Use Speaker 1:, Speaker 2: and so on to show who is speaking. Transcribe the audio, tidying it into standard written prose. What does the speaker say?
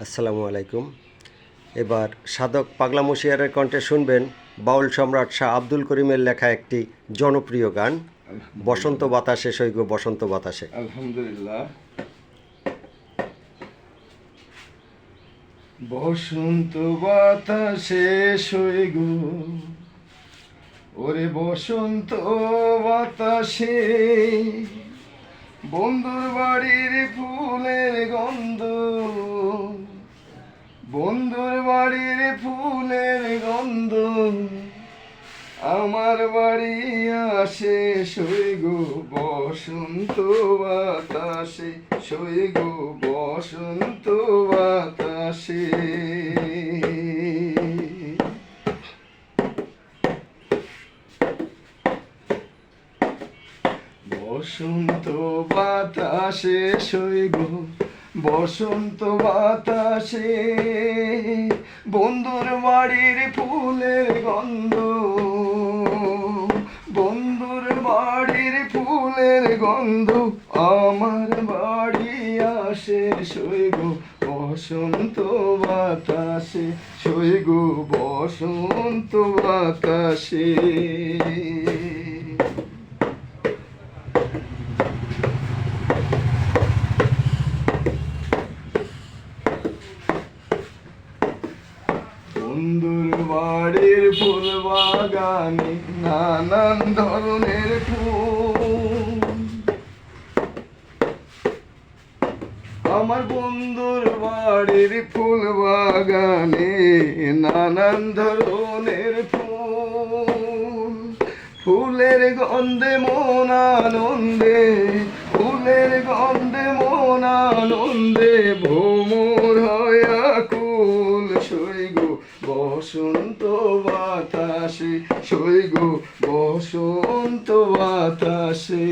Speaker 1: আসসালামু আলাইকুম। এবার সাধক পাগলা মুশিয়ারের কণ্ঠে শুনবেন বাউল সম্রাট শাহ আব্দুল করিমের লেখা একটি জনপ্রিয় গান বসন্ত বাতাসে সৈগ বসন্ত বাতাসে।
Speaker 2: আলহামদুলিল্লাহ। বসন্ত বাতাসে সৈগো, ওরে বসন্ত বাতাসে বন্ধুর বাড়ির ফুলের গন্ধ, বন্ধুর বাড়ির ফুলের গন্ধ আমার বাড়ি আসে সৈগো বসন্ত বাতাসে, সৈগো বসন্ত বাতাসে। বসন্ত বাতাসে সৈগো বসন্ত বাতাসে বন্ধুর বাড়ির ফুলের গন্ধ, বন্ধুর বাড়ির ফুলের গন্ধ আমার বাড়ি আসে সৈগো বসন্ত বাতাসে, সৈগো বসন্ত বাতাসে। বন্ধুর বাড়ির ফুল বাগানে নানান ধরনের ফুল, আমার বন্ধুর বাড়ির ফুল বাগানে নানান ধরনের ফুল, ফুলের গন্ধে মন আনন্দে, ফুলের গন্ধে মন আনন্দে ভ্রমর হয় আকুল সৈগো বসন্ত বাতাসে, সৈগো বসন্ত বাতাসে।